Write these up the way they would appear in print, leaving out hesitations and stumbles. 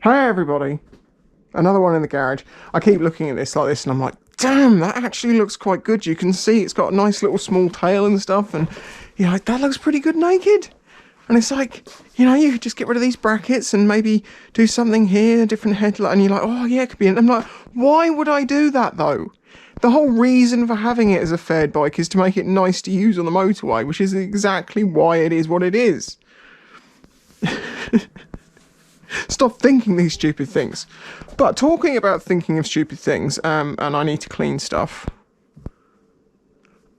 Hey everybody, another one in the garage. I keep looking at this like this and I'm like, damn, that actually looks quite good. You can see it's got a nice little small tail and stuff, and you're like, that looks pretty good naked. And it's like, you know, you could just get rid of these brackets and maybe do something here, a different headlight, and you're like, oh yeah, it could be in. I'm like, why would I do that though? The whole reason for having it as a fared bike is to make it nice to use on the motorway, which is exactly why it is what it is. Stop thinking these stupid things. But talking about thinking of stupid things, and I need to clean stuff.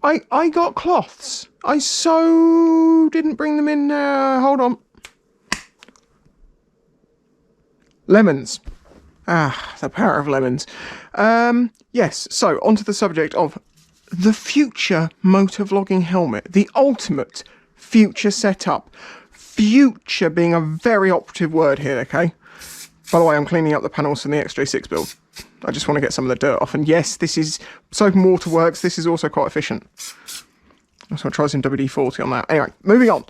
I got cloths. I so didn't bring them in. Hold on. Lemons. Ah, the power of lemons. Yes, so onto the subject of the future motovlogging helmet. The ultimate future setup. Future being a very operative word here, okay? By the way, I'm cleaning up the panels from the XJ6 build. I just want to get some of the dirt off. And yes, this is soap and water works. This is also quite efficient. So I'll try some WD-40 on that. Anyway, moving on.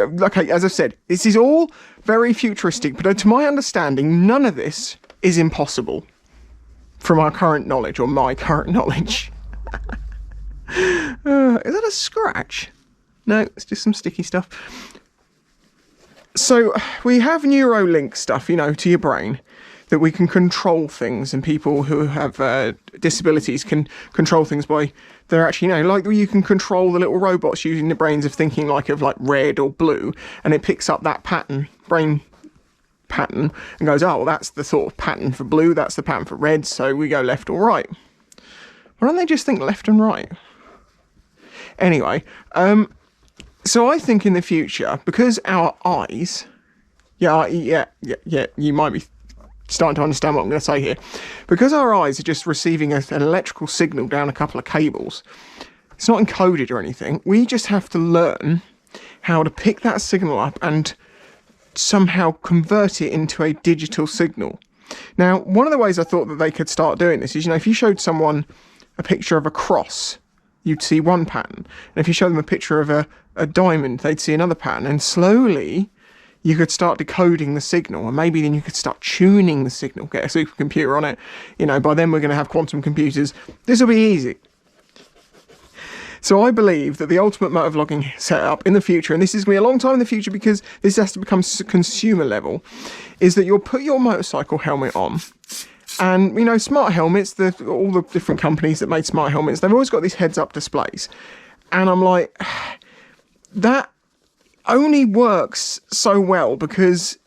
Okay, as I said, this is all very futuristic, but to my understanding, none of this is impossible from our current knowledge, or my current knowledge. Is that a scratch? No, it's just some sticky stuff. So we have Neuralink stuff, you know, to your brain, that we can control things, and people who have disabilities can control things by, they're actually, you know, like you can control the little robots using the brains of thinking like red or blue, and it picks up that pattern, brain pattern, and goes, oh, well, that's the sort of pattern for blue, that's the pattern for red, so we go left or right. Why don't they just think left and right? Anyway, so I think in the future, because our eyes, yeah, you might be starting to understand what I'm going to say here. Because our eyes are just receiving an electrical signal down a couple of cables, it's not encoded or anything, we just have to learn how to pick that signal up and somehow convert it into a digital signal. Now, one of the ways I thought that they could start doing this is, you know, if you showed someone a picture of a cross, you'd see one pattern. And if you show them a picture of a diamond, they'd see another pattern. And slowly, you could start decoding the signal. And maybe then you could start tuning the signal, get a supercomputer on it. You know, by then we're going to have quantum computers. This will be easy. So I believe that the ultimate motovlogging setup in the future, and this is going to be a long time in the future because this has to become consumer level, is that you'll put your motorcycle helmet on. And, you know, smart helmets, all the different companies that made smart helmets, they've always got these heads-up displays. And I'm like, that only works so well because,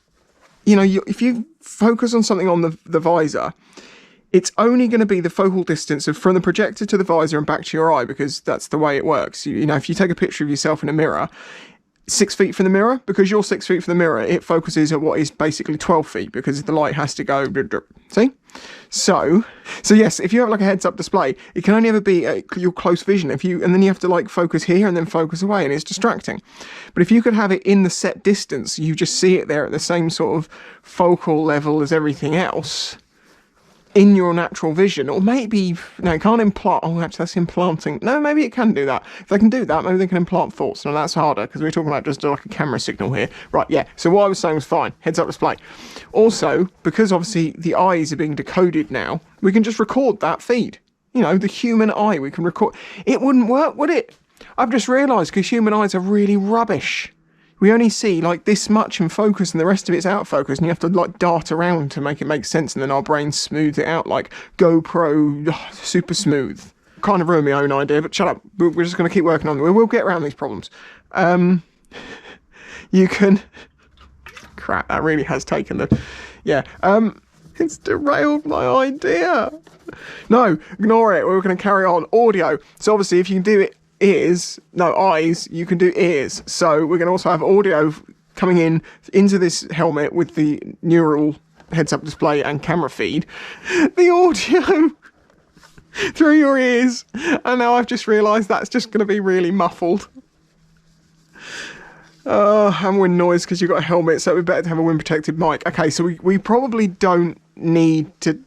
you know, if you focus on something on the visor, it's only going to be the focal distance from the projector to the visor and back to your eye, because that's the way it works. You know, if you take a picture of yourself in a mirror, 6 feet from the mirror, because you're 6 feet from the mirror, it focuses at what is basically 12 feet because the light has to go, see? So yes, if you have like a heads-up display, it can only ever be your close vision. And then you have to like focus here and then focus away, and it's distracting. But if you could have it in the set distance, you just see it there at the same sort of focal level as everything else, in your natural vision. Or maybe, no, it can't implant. Oh, actually, that's implanting. No, maybe it can do that. If they can do that, maybe they can implant thoughts. No, that's harder, because we're talking about just like a camera signal here. Right, yeah. So what I was saying was fine. Heads-up display. Also, because obviously the eyes are being decoded now, we can just record that feed. You know, the human eye, we can record. It wouldn't work, would it? I've just realised, because human eyes are really rubbish. We only see like this much in focus and the rest of it's out of focus, and you have to like dart around to make it make sense, and then our brain smooths it out like GoPro, super smooth. Kind of ruined my own idea, but shut up. We're just going to keep working on it. We'll get around these problems. You can... Crap, that really has taken the... Yeah, it's derailed my idea. No, ignore it. We're going to carry on. Audio. So obviously if you can do it eyes, you can do ears. So we're going to also have audio coming into this helmet with the neural heads-up display and camera feed. The audio through your ears. And now I've just realised that's just going to be really muffled. And wind noise because you've got a helmet, so it'd be better to have a wind protected mic. Okay, so we probably don't need to...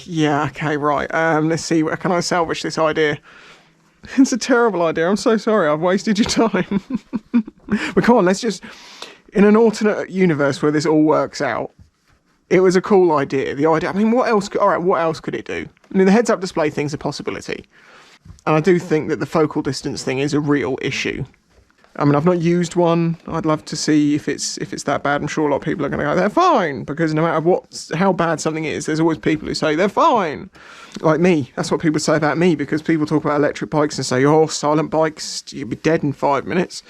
yeah, okay, right. Let's see, can I salvage this idea? It's a terrible idea. I'm so sorry. I've wasted your time. But come on, let's just... In an alternate universe where this all works out, it was a cool idea. The idea, I mean, what else could it do? I mean, the heads-up display thing's a possibility. And I do think that the focal distance thing is a real issue. I mean, I've not used one. I'd love to see if it's that bad. I'm sure a lot of people are going to go, they're fine, because no matter how bad something is, there's always people who say they're fine. Like me, that's what people say about me, because people talk about electric bikes and say, oh, silent bikes, you'll be dead in 5 minutes.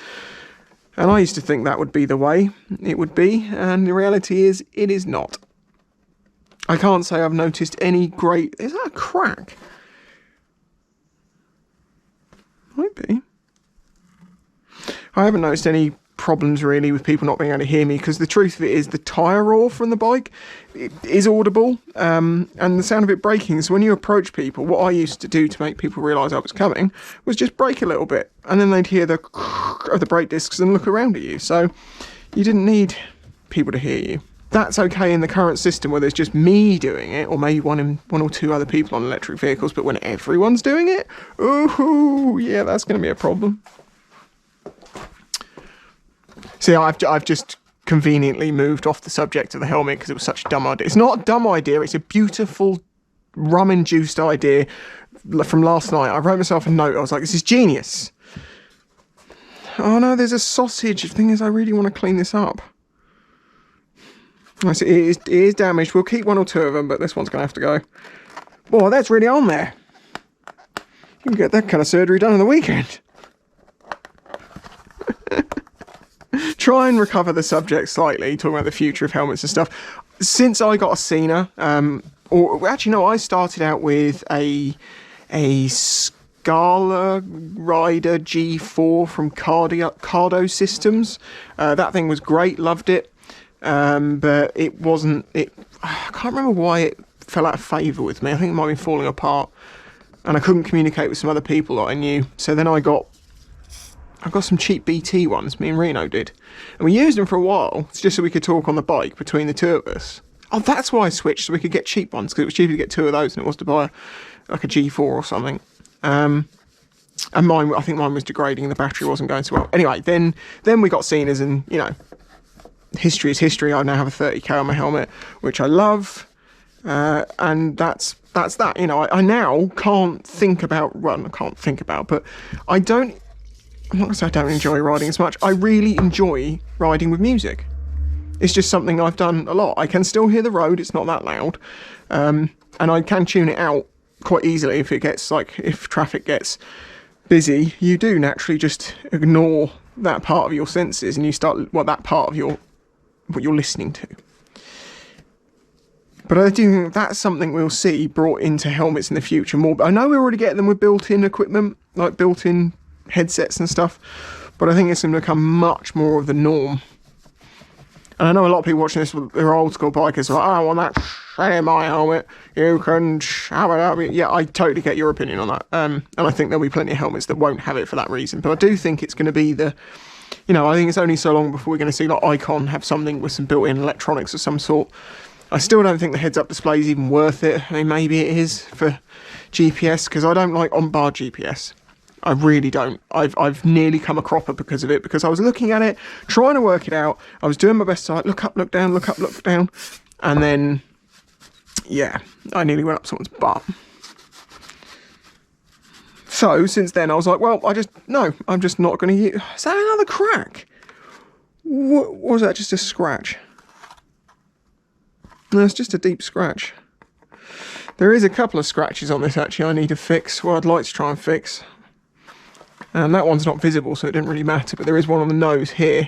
And I used to think that would be the way it would be, and the reality is, it is not. I can't say I've noticed any great... Is that a crack? Might be. I haven't noticed any problems really with people not being able to hear me, because the truth of it is the tyre roar from the bike is audible, and the sound of it braking. So when you approach people, what I used to do to make people realise I was coming was just brake a little bit, and then they'd hear the of the brake discs and look around at you. So you didn't need people to hear you. That's okay in the current system where there's just me doing it, or maybe one or two other people on electric vehicles, but when everyone's doing it, ooh, yeah, that's going to be a problem. See, I've just conveniently moved off the subject of the helmet because it was such a dumb idea. It's not a dumb idea, it's a beautiful, rum-induced idea from last night. I wrote myself a note, I was like, this is genius. Oh no, there's a sausage. The thing is, I really want to clean this up. It is damaged. We'll keep one or two of them, but this one's going to have to go. Boy, that's really on there. You can get that kind of surgery done in the weekend. Try and recover the subject slightly, talking about the future of helmets and stuff. Since I got a Cena, or actually no, I started out with a Scala Rider G4 from Cardo Systems. That thing was great, loved it. But it wasn't, I can't remember why it fell out of favour with me. I think it might have been falling apart, and I couldn't communicate with some other people that I knew. So then I got some cheap BT ones, me and Reno did. And we used them for a while, just so we could talk on the bike between the two of us. Oh, that's why I switched, so we could get cheap ones, because it was cheaper to get two of those than it was to buy like a G4 or something. And I think mine was degrading and the battery wasn't going so well. Anyway, then we got Cenas, and, you know, history is history. I now have a 30k on my helmet, which I love. And that's that. You know, I now can't think about, well, I can't think about, but I'm not going to say I don't enjoy riding as much. I really enjoy riding with music. It's just something I've done a lot. I can still hear the road, it's not that loud. And I can tune it out quite easily if it gets, like, if traffic gets busy. You do naturally just ignore that part of your senses, and you start, well, that part of what you're listening to. But I do think that's something we'll see brought into helmets in the future more. But I know we already get them with built-in equipment, like built-in headsets and stuff, but I think it's going to become much more of the norm. And I know a lot of people watching this, they're old school bikers, like, I want that in my helmet, you can have it up. Yeah, I totally get your opinion on that. And I think there'll be plenty of helmets that won't have it for that reason. But I do think it's going to be the, you know, I think it's only so long before we're going to see like Icon have something with some built-in electronics of some sort. I still don't think the heads-up display is even worth it. I mean, maybe it is for GPS, because I don't like on-bar GPS. I really don't. I've nearly come a cropper because of it, because I was looking at it, trying to work it out. I was doing my best to like, look up, look down, look up, look down. And then, yeah, I nearly went up someone's butt. So, since then, I was like, well, I'm just not going to use... Is that another crack? What was that, just a scratch? No, it's just a deep scratch. There is a couple of scratches on this, actually, I need to fix. Well, I'd like to try and fix. And that one's not visible, so it didn't really matter. But there is one on the nose here,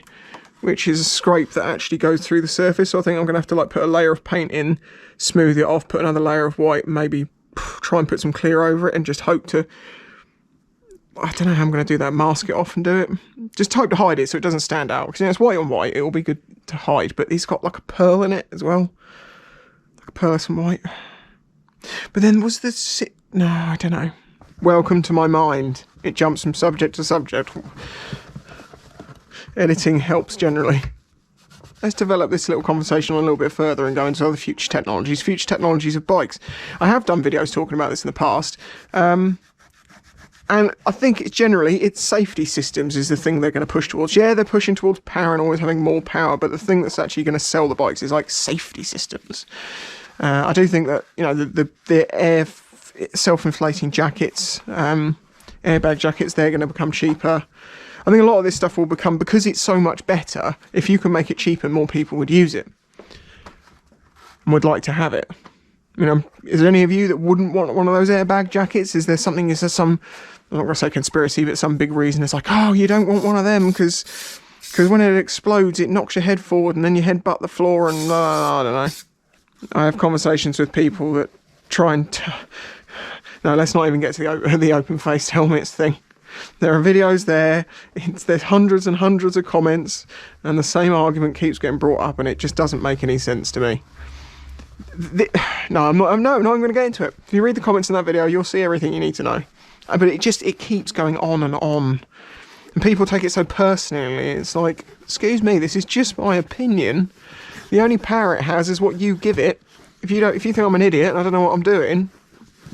which is a scrape that actually goes through the surface. So I think I'm going to have to like put a layer of paint in, smooth it off, put another layer of white, maybe try and put some clear over it, and just hope to... I don't know how I'm going to do that, mask it off and do it. Just hope to hide it so it doesn't stand out. Because, you know, it's white on white, it will be good to hide. But it's got like a pearl in it as well. Like a pearlescent white. But then was the... No, I don't know. Welcome to my mind. It jumps from subject to subject. Editing helps generally. Let's develop this little conversation a little bit further and go into other future technologies of bikes. I have done videos talking about this in the past. And And I think it's safety systems is the thing they're going to push towards. Yeah, they're pushing towards power and always having more power, but the thing that's actually going to sell the bikes is like safety systems. I do think that, you know, the air self-inflating jackets, airbag jackets, they're going to become cheaper. I think a lot of this stuff will become, because it's so much better, if you can make it cheaper, more people would use it and would like to have it. You know, is there any of you that wouldn't want one of those airbag jackets? Is there some, I'm not going to say conspiracy, but some big reason it's like, oh, you don't want one of them because when it explodes, it knocks your head forward and then you headbutt the floor and I don't know. I have conversations with people that try and... No, let's not even get to the open-faced helmets thing. There are videos there, there's hundreds and hundreds of comments, and the same argument keeps getting brought up, and it just doesn't make any sense to me. I'm not going to get into it. If you read the comments in that video, you'll see everything you need to know. But it keeps going on and on. And people take it so personally. It's like, excuse me, this is just my opinion. The only power it has is what you give it. If you think I'm an idiot and I don't know what I'm doing,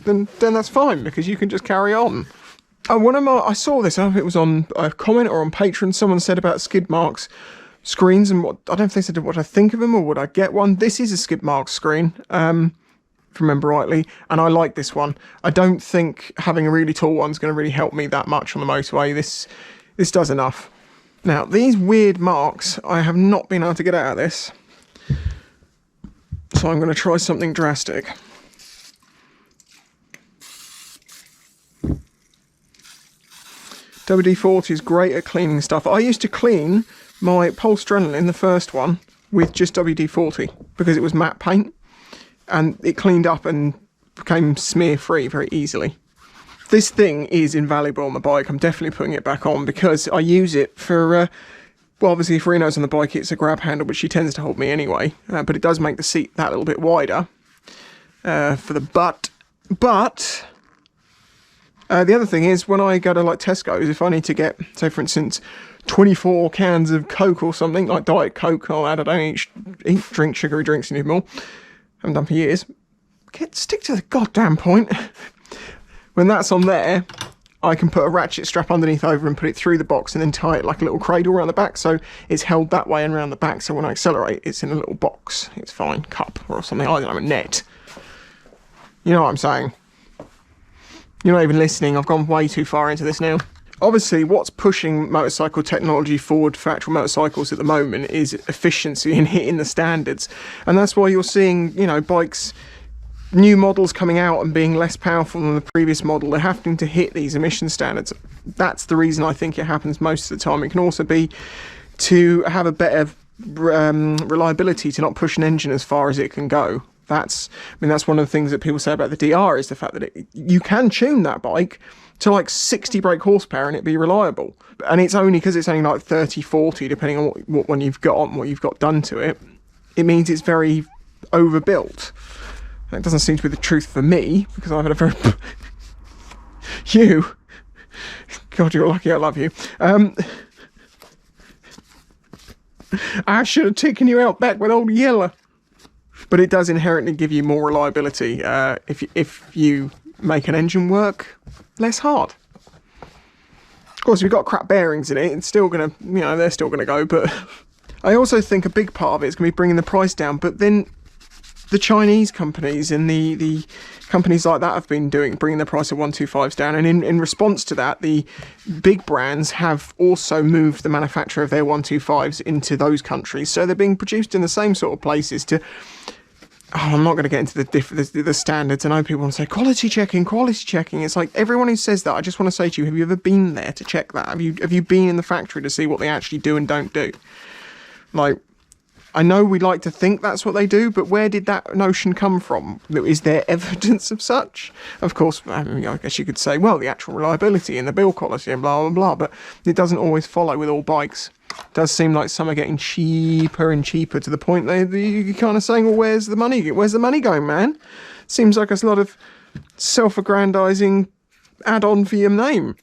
then that's fine, because you can just carry on. Oh, I saw this, I don't know if it was on a comment or on Patreon, someone said about skid marks screens, and I don't know if they said what I think of them or would I get one. This is a skid mark screen, if I remember rightly, and I like this one. I don't think having a really tall one's going to really help me that much on the motorway. This does enough. Now, these weird marks, I have not been able to get out of this, so I'm going to try something drastic. WD-40 is great at cleaning stuff. I used to clean my Polstrenolin, the first one, with just WD-40 because it was matte paint and it cleaned up and became smear-free very easily. This thing is invaluable on the bike. I'm definitely putting it back on because I use it for, well, obviously if Reno's on the bike, it's a grab handle, but she tends to hold me anyway. But it does make the seat that little bit wider for the butt. But... the other thing is, when I go to like Tesco's, if I need to get, say for instance, 24 cans of Coke or something, like Diet Coke, I don't drink sugary drinks anymore. Haven't done for years. Stick to the goddamn point. When that's on there, I can put a ratchet strap underneath over and put it through the box and then tie it like a little cradle around the back, so it's held that way and around the back, so when I accelerate, it's in a little box. It's fine, cup or something, I don't know, a net. You know what I'm saying? You're not even listening, I've gone way too far into this now. Obviously, what's pushing motorcycle technology forward for actual motorcycles at the moment is efficiency and hitting the standards. And that's why you're seeing, you know, bikes, new models coming out and being less powerful than the previous model. They're having to hit these emission standards. That's the reason I think it happens most of the time. It can also be to have a better reliability, to not push an engine as far as it can go. That's one of the things that people say about the DR is the fact that you can tune that bike to like 60 brake horsepower and it'd be reliable. And it's only because it's only like 30, 40, depending on what one you've got and what you've got done to it. It means it's very overbuilt. That doesn't seem to be the truth for me, because I've had a very... You! God, you're lucky I love you. I should have taken you out back with old Yeller. But it does inherently give you more reliability if you make an engine work less hard. Of course, if you've got crap bearings in it, it's still going to, you know, they're still going to go. But I also think a big part of it is going to be bringing the price down. But then the Chinese companies and the companies like that have been bringing the price of 125s down. And in response to that, the big brands have also moved the manufacture of their 125s into those countries. So they're being produced in the same sort of places to... Oh, I'm not going to get into the standards. I know people want to say quality checking. It's like everyone who says that, I just want to say to you, have you ever been there to check that? Have you been in the factory to see what they actually do and don't do? Like, I know we like to think that's what they do, but where did that notion come from? Is there evidence of such? Of course, I guess you could say, well, the actual reliability and the build quality and blah, blah, blah, but it doesn't always follow with all bikes. It does seem like some are getting cheaper and cheaper to the point that you're kind of saying, well, where's the money? Where's the money going, man? Seems like it's a lot of self-aggrandizing add-on for your name.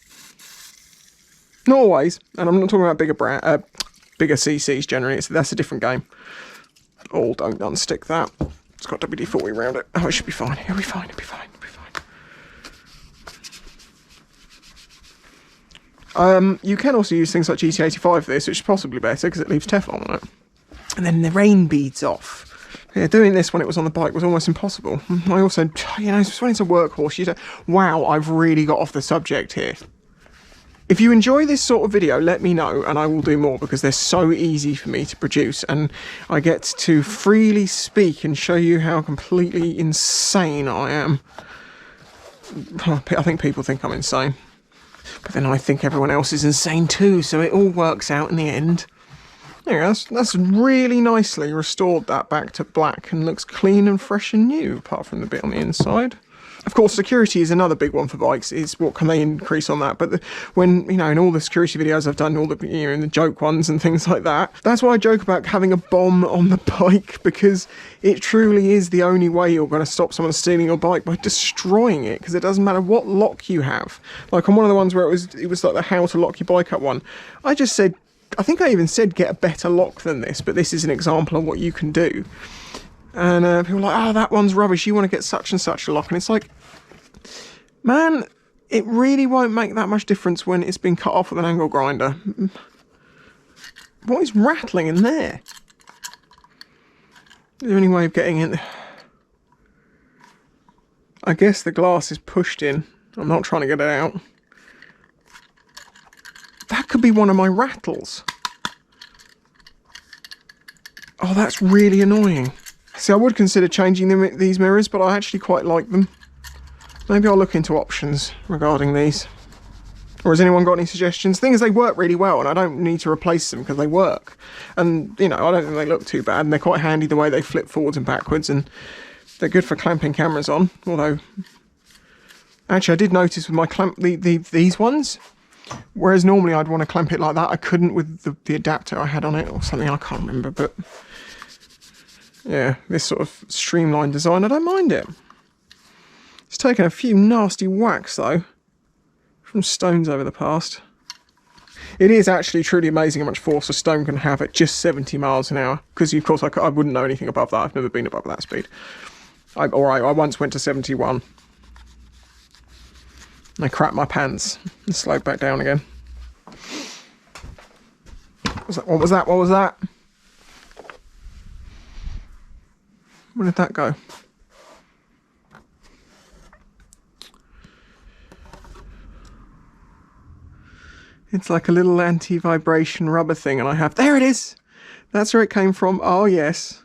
Not always, and I'm not talking about bigger CCs generally. That's a different game. Oh, don't unstick that. It's got WD-40 around it. Oh, it should be fine. It'll be fine. You can also use things like GT85 for this, which is possibly better because it leaves Teflon on it. And then the rain beads off. Yeah, doing this when it was on the bike was almost impossible. I also, you know, when it's a workhorse, you don't... Wow, I've really got off the subject here. If you enjoy this sort of video, let me know and I will do more because they're so easy for me to produce and I get to freely speak and show you how completely insane I am. I think people think I'm insane. But then I think everyone else is insane too, so it all works out in the end. Yeah, that's really nicely restored that back to black and looks clean and fresh and new, apart from the bit on the inside. Of course, security is another big one for bikes, is what can they increase on that. But when, you know, in all the security videos I've done, all the, you know, the joke ones and things like that, that's why I joke about having a bomb on the bike, because it truly is the only way you're going to stop someone stealing your bike, by destroying it, because it doesn't matter what lock you have. Like on one of the ones where it was like the how to lock your bike up one, I just said, I think I even said get a better lock than this, but this is an example of what you can do. And people are like, oh, that one's rubbish, you want to get such and such a lock. And it's like, man, it really won't make that much difference when it's been cut off with an angle grinder. What is rattling in there? Is there any way of getting in? I guess the glass is pushed in. I'm not trying to get it out. That could be one of my rattles. Oh, that's really annoying. See, I would consider changing these mirrors, but I actually quite like them. Maybe I'll look into options regarding these. Or has anyone got any suggestions? The thing is, they work really well, and I don't need to replace them because they work. And, you know, I don't think they look too bad, and they're quite handy the way they flip forwards and backwards, and they're good for clamping cameras on. Although, actually, I did notice with my these ones, whereas normally I'd want to clamp it like that, I couldn't with the adapter I had on it, or something, I can't remember, but yeah, this sort of streamlined design, I don't mind it. It's taken a few nasty whacks though, from stones over the past. It is actually truly amazing how much force a stone can have at just 70 miles an hour, because of course I wouldn't know anything above that, I've never been above that speed. I once went to 71. I crapped my pants and slowed back down again. What was that? What was that? Where did that go? It's like a little anti-vibration rubber thing, and I have... There it is! That's where it came from. Oh, yes.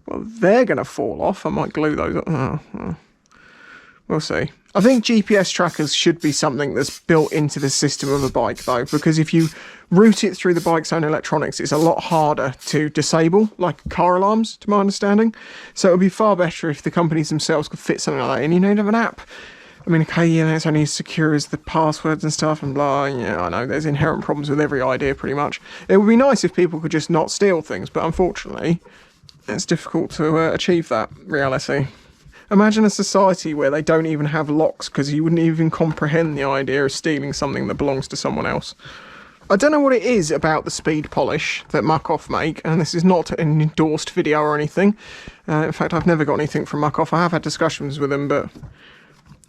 Well, they're going to fall off. I might glue those up. Oh. We'll see. I think GPS trackers should be something that's built into the system of a bike, though, because if you route it through the bike's own electronics, it's a lot harder to disable, like car alarms, to my understanding. So it would be far better if the companies themselves could fit something like that in. You need to have an app. I mean, okay, yeah, it's only as secure as the passwords and stuff and blah, yeah, I know, there's inherent problems with every idea, pretty much. It would be nice if people could just not steal things, but unfortunately, it's difficult to achieve that reality. Imagine a society where they don't even have locks, because you wouldn't even comprehend the idea of stealing something that belongs to someone else. I don't know what it is about the speed polish that Muck-Off make, and this is not an endorsed video or anything. In fact, I've never got anything from Muck-Off. I have had discussions with them, but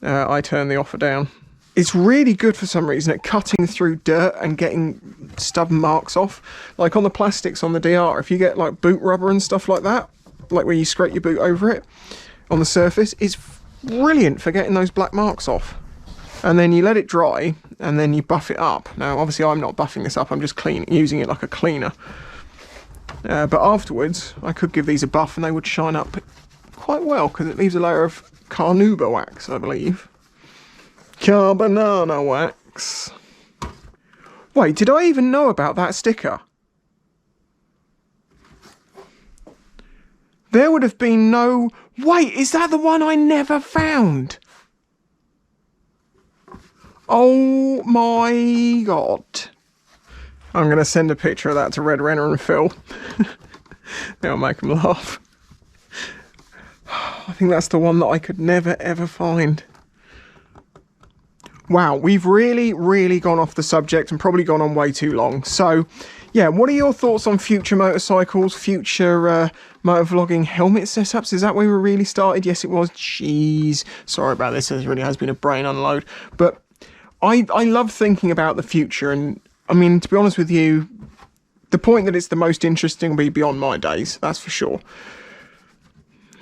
I turned the offer down. It's really good for some reason at cutting through dirt and getting stubborn marks off. Like on the plastics on the DR, if you get like boot rubber and stuff like that, like where you scrape your boot over it on the surface, it's brilliant for getting those black marks off. And then you let it dry and then you buff it up. Now obviously I'm not buffing this up, I'm just using it like a cleaner. But afterwards I could give these a buff and they would shine up quite well, because it leaves a layer of carnauba wax, I believe. Carbonana wax. Wait, did I even know about that sticker? There would have been no... Wait, is that the one I never found? Oh my god. I'm going to send a picture of that to Red Renner and Phil. That'll make them laugh. I think that's the one that I could never ever find. Wow, we've really gone off the subject and probably gone on way too long. So, yeah, what are your thoughts on future motorcycles, future motovlogging helmet setups? Is that where we really started? Yes, it was. Jeez. Sorry about this. It really has been a brain unload. But I love thinking about the future, and I mean, to be honest with you, the point that it's the most interesting will be beyond my days, that's for sure.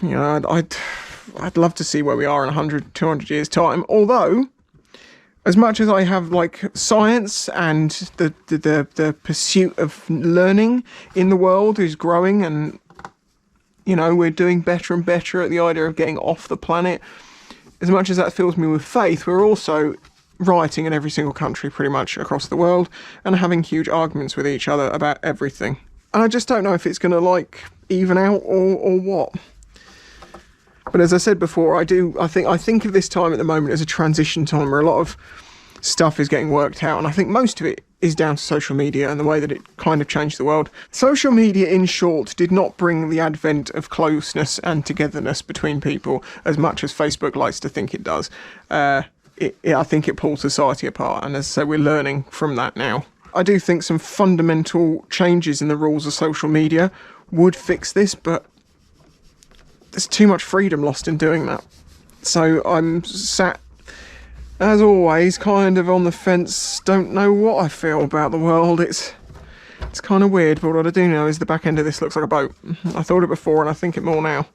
You know, I'd love to see where we are in 100, 200 years' time, although, as much as I have, like, science and the pursuit of learning in the world is growing, and, you know, we're doing better and better at the idea of getting off the planet, as much as that fills me with faith, we're also rioting in every single country pretty much across the world and having huge arguments with each other about everything. And I just don't know if it's going to, like, even out or what. But as I said before, I think of this time at the moment as a transition time where a lot of stuff is getting worked out, and I think most of it is down to social media and the way that it kind of changed the world. Social media, in short, did not bring the advent of closeness and togetherness between people as much as Facebook likes to think it does. I think it pulls society apart, and as I say, we're learning from that now. I do think some fundamental changes in the rules of social media would fix this, but there's too much freedom lost in doing that. So I'm sat, as always, kind of on the fence, don't know what I feel about the world. It's kind of weird, but what I do know is the back end of this looks like a boat. I thought it before, and I think it more now.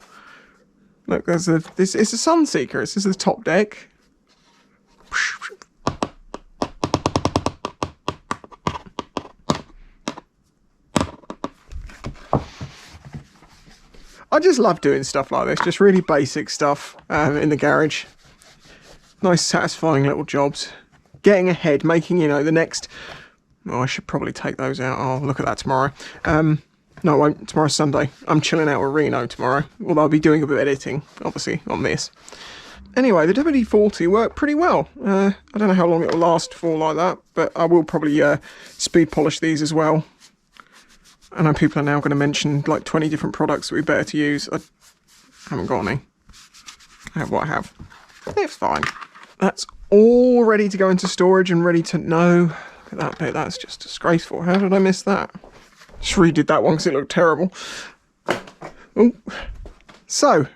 Look, it's a Sunseeker. This is the top deck. I just love doing stuff like this, just really basic stuff in the garage. Nice satisfying little jobs. Getting ahead, making, you know, the next... Oh, I should probably take those out. I'll look at that tomorrow. No, I won't. Tomorrow's Sunday. I'm chilling out with Reno tomorrow. Although I'll be doing a bit of editing, obviously, on this. Anyway, the WD-40 worked pretty well. I don't know how long it'll last for like that, but I will probably speed polish these as well. I know people are now going to mention like 20 different products that we better to use. I haven't got any. I have what I have. It's fine. That's all ready to go into storage and ready to... No, look at that bit. That's just disgraceful. How did I miss that? Just redid that one because it looked terrible. Oh, so...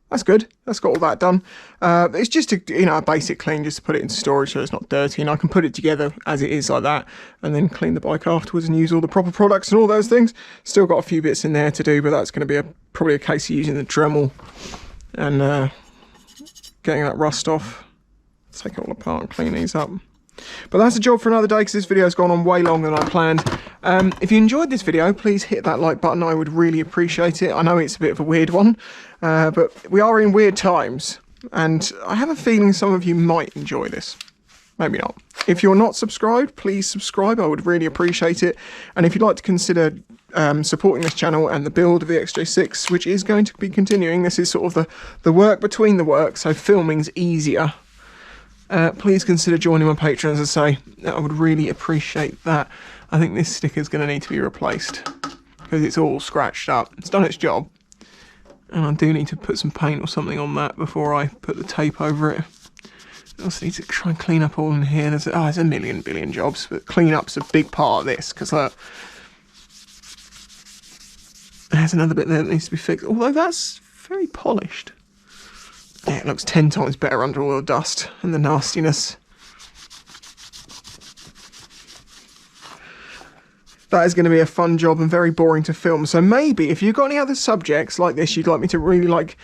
That's good. That's got all that done. It's just a basic clean, just to put it into storage so it's not dirty, and I can put it together as it is like that, and then clean the bike afterwards and use all the proper products and all those things. Still got a few bits in there to do, but that's going to be probably a case of using the Dremel and getting that rust off. Take it all apart and clean these up. But that's a job for another day because this video's gone on way longer than I planned. If you enjoyed this video, please hit that like button. I would really appreciate it. I know it's a bit of a weird one, but we are in weird times, and I have a feeling some of you might enjoy this. Maybe not. If you're not subscribed, please subscribe. I would really appreciate it. And if you'd like to consider supporting this channel and the build of the XJ6, which is going to be continuing, this is sort of the work between the work, so filming's easier. Please consider joining my Patreon, as I say. I would really appreciate that. I think this sticker's going to need to be replaced because it's all scratched up. It's done its job. And I do need to put some paint or something on that before I put the tape over it. I also need to try and clean up all in here. There's a billion jobs, but clean up's a big part of this because there's another bit there that needs to be fixed. Although that's very polished. Yeah, it looks 10 times better under all the dust and the nastiness. That is going to be a fun job and very boring to film. So maybe if you've got any other subjects like this you'd like me to really like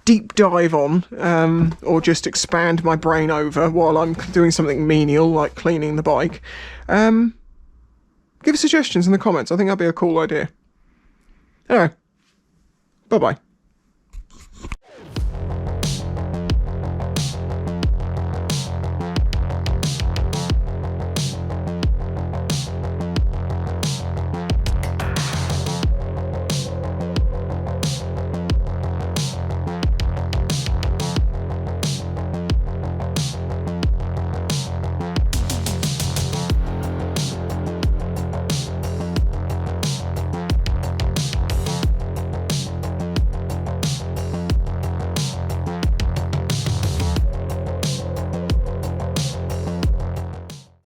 deep dive on, or just expand my brain over while I'm doing something menial like cleaning the bike, give us suggestions in the comments. I think that'd be a cool idea. Anyway, bye-bye.